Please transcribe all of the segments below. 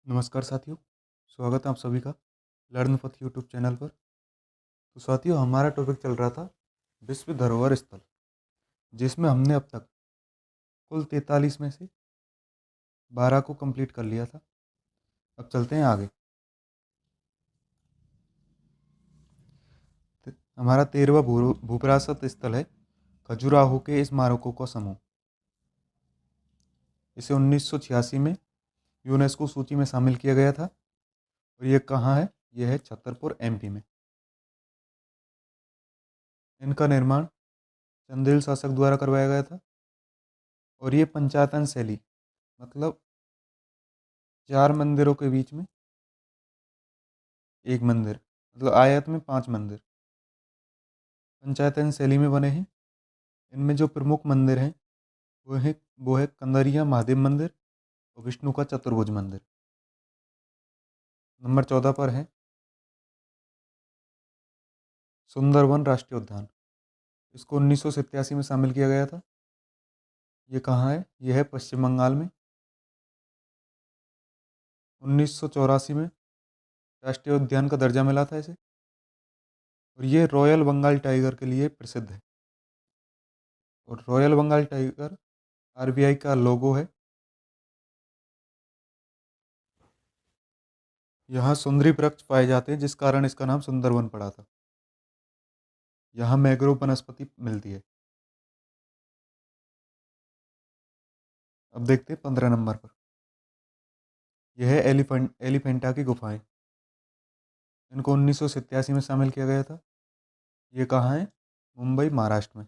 नमस्कार साथियों, स्वागत है आप सभी का लर्न पथ यूट्यूब चैनल पर। तो साथियों, हमारा टॉपिक चल रहा था विश्व धरोहर स्थल, जिसमें हमने अब तक कुल 43 में से 12 को कंप्लीट कर लिया था। अब चलते हैं आगे। हमारा 13वां भूविरासत स्थल है खजुराहो के स्मारकों का समूह। इसे 1986 में यूनेस्को सूची में शामिल किया गया था। और ये कहाँ है? यह है छतरपुर, एमपी में। इनका निर्माण चंदेल शासक द्वारा करवाया गया था। और ये पंचायतन शैली, मतलब 4 मंदिरों के बीच में एक मंदिर, मतलब आयत में 5 मंदिर पंचायतन शैली में बने हैं। इनमें जो प्रमुख मंदिर हैं वो है कंदरिया महादेव मंदिर और विष्णु का चतुर्भुज मंदिर। नंबर 14 पर है सुंदरवन राष्ट्रीय उद्यान। इसको 1987 में शामिल किया गया था। ये कहाँ है? यह है पश्चिम बंगाल में। 1984 में राष्ट्रीय उद्यान का दर्जा मिला था इसे। और ये रॉयल बंगाल टाइगर के लिए प्रसिद्ध है। और रॉयल बंगाल टाइगर आरबीआई का लोगो है। यहाँ सुंदरी वृक्ष पाए जाते हैं, जिस कारण इसका नाम सुंदरवन पड़ा था। यहाँ मैंग्रोव वनस्पति मिलती है। अब देखते हैं 15 नंबर पर। यह है एलिफेंटा की गुफाएं। इनको 1987 में शामिल किया गया था। ये कहाँ है? मुंबई, महाराष्ट्र में।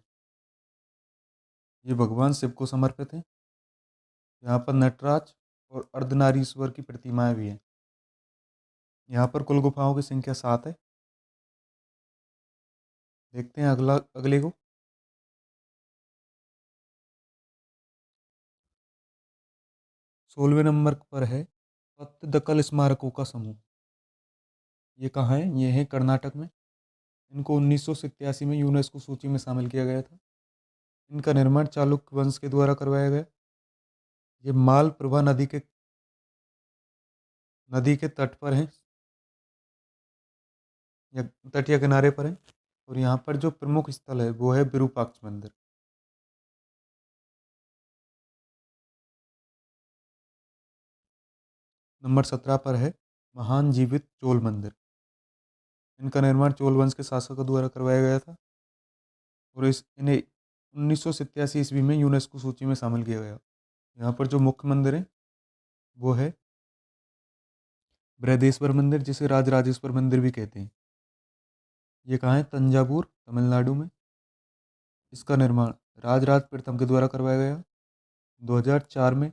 ये भगवान शिव को समर्पित है। यहाँ पर नटराज और अर्धनारीश्वर की प्रतिमाएं भी हैं। यहाँ पर कुल गुफाओं की संख्या 7 है। देखते हैं अगले को। 16वें नंबर पर है पत्तदकल स्मारकों का समूह। ये कहाँ है? ये है कर्नाटक में। इनको 1987 में यूनेस्को सूची में शामिल किया गया था। इनका निर्माण चालुक्य वंश के द्वारा करवाया गया। ये मालप्रभा नदी के तट पर है, या तटीय किनारे पर है। और यहाँ पर जो प्रमुख स्थल है वो है विरूपाक्ष मंदिर। नंबर 17 पर है महान जीवित चोल मंदिर। इनका निर्माण चोल वंश के शासकों द्वारा करवाया गया था। और इन्हें 1987 ईस्वी में यूनेस्को सूची में शामिल किया गया। यहाँ पर जो मुख्य मंदिर है वो है बृहदेश्वर मंदिर, जिसे राजराजेश्वर मंदिर भी कहते हैं। ये कहाँ है? तंजावुर, तमिलनाडु में। इसका निर्माण राजराज प्रथम के द्वारा करवाया गया। 2004 में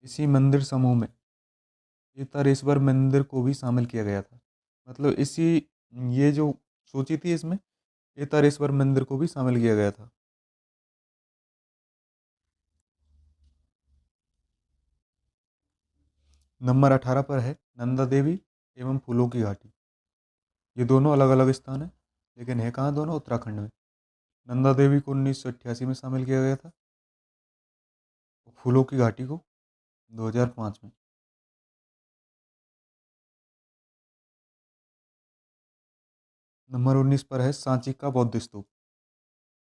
इसी मंदिर समूह में केदारेश्वर मंदिर को भी शामिल किया गया था। मतलब ये जो सूची थी, इसमें केदारेश्वर मंदिर को भी शामिल किया गया था। नंबर 18 पर है नंदा देवी एवं फूलों की घाटी। ये दोनों अलग अलग स्थान है, लेकिन है कहाँ दोनों? उत्तराखंड में। नंदा देवी को 1988 में शामिल किया गया था। और फूलों की घाटी को 2005 में। नंबर 19 पर है सांची का बौद्ध स्तूप।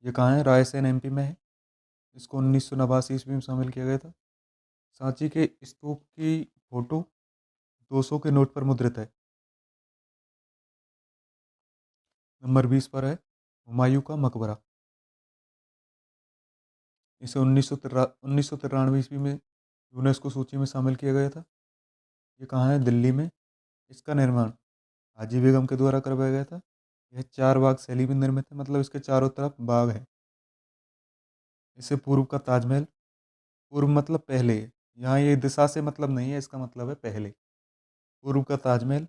ये कहाँ है? रायसेन, एमपी में है। इसको 1989 ईस्वी में शामिल किया गया था। सांची के स्तूप की फोटो 200 के नोट पर मुद्रित है। नंबर 20 पर है हुमायूं का मकबरा। इसे 1993 ईस्वी में यूनेस्को सूची में शामिल किया गया था। ये कहाँ है? दिल्ली में। इसका निर्माण हाजी बेगम के द्वारा करवाया गया था। यह 4 बाग शैली में निर्मित है, मतलब इसके चारों तरफ बाग है। इसे पूर्व का ताजमहल, पूर्व मतलब पहले, यहाँ ये दिशा से मतलब नहीं है, इसका मतलब है पहले। पूर्व का ताजमहल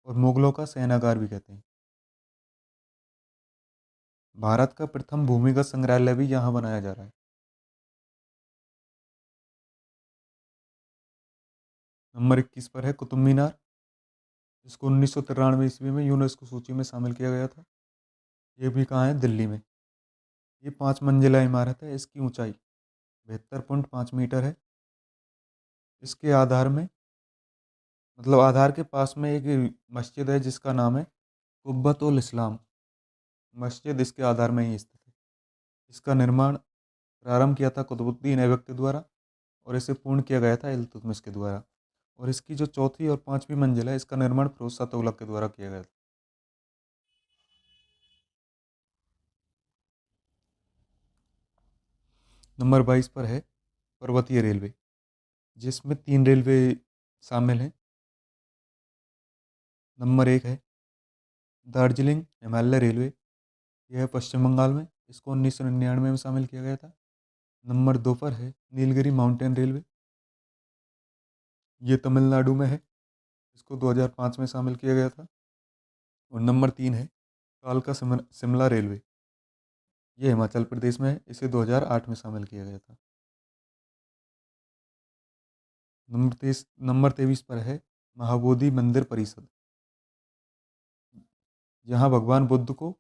और मुगलों का शयनागार भी कहते हैं। भारत का प्रथम भूमिगत संग्रहालय भी यहाँ बनाया जा रहा है। नंबर 21 पर है कुतुब मीनार। इसको 1993 ईस्वी में यूनेस्को सूची में शामिल किया गया था। ये भी कहाँ है? दिल्ली में। ये 5 मंजिला इमारत है। इसकी ऊंचाई 72.5 मीटर है। इसके आधार में मतलब आधार के पास में एक मस्जिद है जिसका नाम है कुब्बतुल इस्लाम मस्जिद, इसके आधार में ही स्थित है। इसका निर्माण प्रारंभ किया था कुतुबुद्दीन ऐबक के द्वारा और इसे पूर्ण किया गया था इल्तुतमिश के द्वारा। और इसकी जो चौथी और पांचवी मंजिल है, इसका निर्माण फिरोज शाह तुगलक के द्वारा किया गया था। नंबर 22 पर है पर्वतीय रेलवे, जिसमें 3 रेलवे शामिल हैं। नंबर 1 है दार्जिलिंग हिमालय रेलवे, यह है पश्चिम बंगाल में, इसको 1999 में शामिल किया गया था। नंबर 2 पर है नीलगिरी माउंटेन रेलवे, ये तमिलनाडु में है, इसको 2005 में शामिल किया गया था। और नंबर 3 है कालका शिमला रेलवे, ये हिमाचल प्रदेश में है, इसे 2008 में शामिल किया गया था। नंबर 23 पर है महाबोधि मंदिर परिषद, जहाँ भगवान बुद्ध को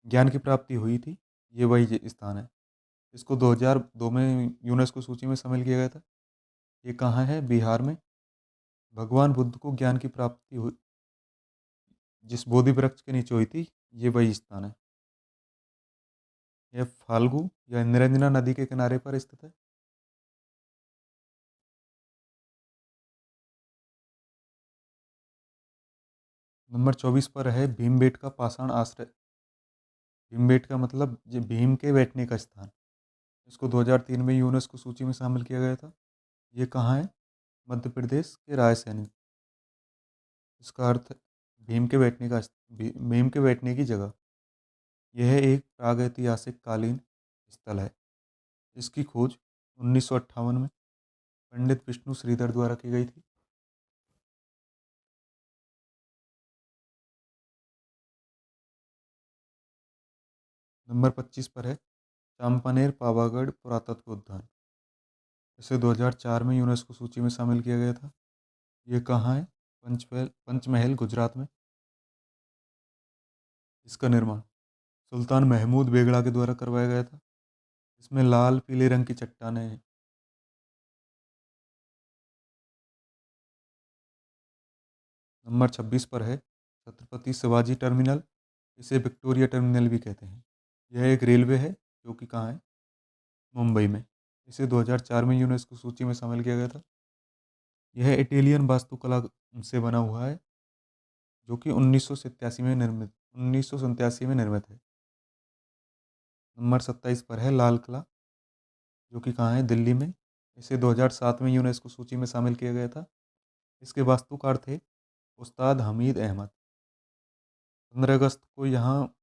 ज्ञान की प्राप्ति हुई थी, ये वही स्थान है। इसको 2002 में यूनेस्को सूची में शामिल किया गया था। ये कहाँ है? बिहार में। भगवान बुद्ध को ज्ञान की प्राप्ति हुई जिस बोधि वृक्ष के नीचे हुई थी, ये वही स्थान है। यह फाल्गु या निरंजना नदी के किनारे पर स्थित है। नंबर 24 पर है भीमबेटका पाषाण आश्रय। भीमबेटका मतलब ये भीम के बैठने का स्थान। इसको 2003 में यूनेस्को सूची में शामिल किया गया था। ये कहाँ है? मध्य प्रदेश के रायसेन। इसका अर्थ है भीम के बैठने की जगह। यह एक प्रागैतिहासिक कालीन स्थल है। इसकी खोज 1958 में पंडित विष्णु श्रीधर द्वारा की गई थी। नंबर 25 पर है चांपानेर पावागढ़ पुरातत्व उद्यान। इसे 2004 में यूनेस्को सूची में शामिल किया गया था। ये कहाँ है? पंचमहल गुजरात में। इसका निर्माण सुल्तान महमूद बेगड़ा के द्वारा करवाया गया था। इसमें लाल पीले रंग की चट्टानें हैं। नंबर 26 पर है छत्रपति शिवाजी टर्मिनल, इसे विक्टोरिया टर्मिनल भी कहते हैं। यह एक रेलवे है जो कि कहाँ है? मुंबई में। इसे 2004 में यूनेस्को सूची में शामिल किया गया था। यह इटालियन वास्तुकला से बना हुआ है, जो कि 1987 में निर्मित है। नंबर 27 पर है लाल किला, जो कि कहाँ है? दिल्ली में। इसे 2007 में यूनेस्को सूची में शामिल किया गया था। इसके वास्तुकार थे उस्ताद हमीद अहमद। 15 अगस्त को यहाँ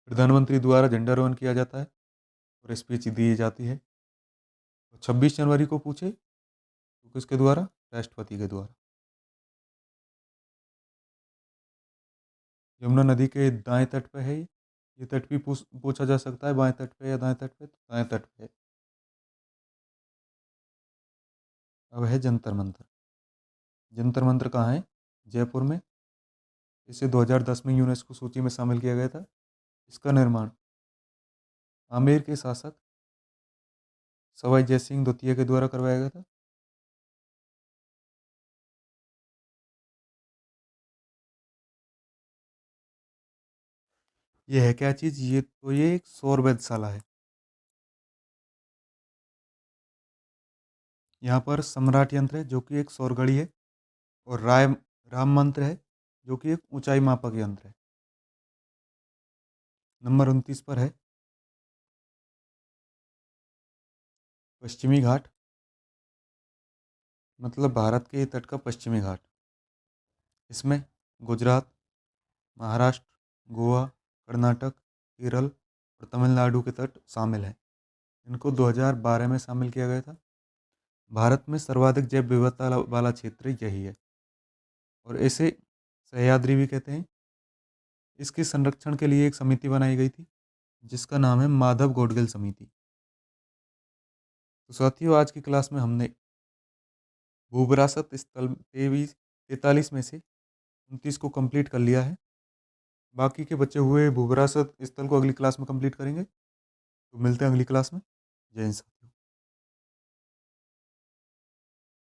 प्रधानमंत्री द्वारा झंडारोहण किया जाता है और स्पीच दी जाती है। और 26 जनवरी को पूछे तो किसके द्वारा? राष्ट्रपति के द्वारा। यमुना नदी के दाएं तट पे है ये तट भी पूछा जा सकता है, बाएं तट पे या दाएं तट पे, तो दाएं तट पे है। अब है जंतर मंतर। जंतर मंतर कहाँ है? जयपुर में। इसे 2010 में यूनेस्को सूची में शामिल किया गया था। इसका निर्माण आमेर के शासक सवाई जय सिंह द्वितीय के द्वारा करवाया गया था। ये है क्या चीज़? ये एक सौर वेधशाला है। यहाँ पर सम्राट यंत्र है जो कि एक सौर घड़ी है, और राम मंत्र है जो कि एक ऊंचाई मापक यंत्र है। नंबर 29 पर है पश्चिमी घाट, मतलब भारत के तट का पश्चिमी घाट। इसमें गुजरात, महाराष्ट्र, गोवा, कर्नाटक, केरल और तमिलनाडु के तट शामिल हैं। इनको 2012 में शामिल किया गया था। भारत में सर्वाधिक जैव विविधता वाला क्षेत्र यही है, और इसे सह्याद्री भी कहते हैं। इसके संरक्षण के लिए एक समिति बनाई गई थी जिसका नाम है माधव गोडगिल समिति। तो साथियों, आज की क्लास में हमने भूविरासत स्थल 43 में से 29 को कंप्लीट कर लिया है। बाकी के बचे हुए भूविरासत स्थल को अगली क्लास में कंप्लीट करेंगे। तो मिलते हैं अगली क्लास में। जय हिंद साथियों।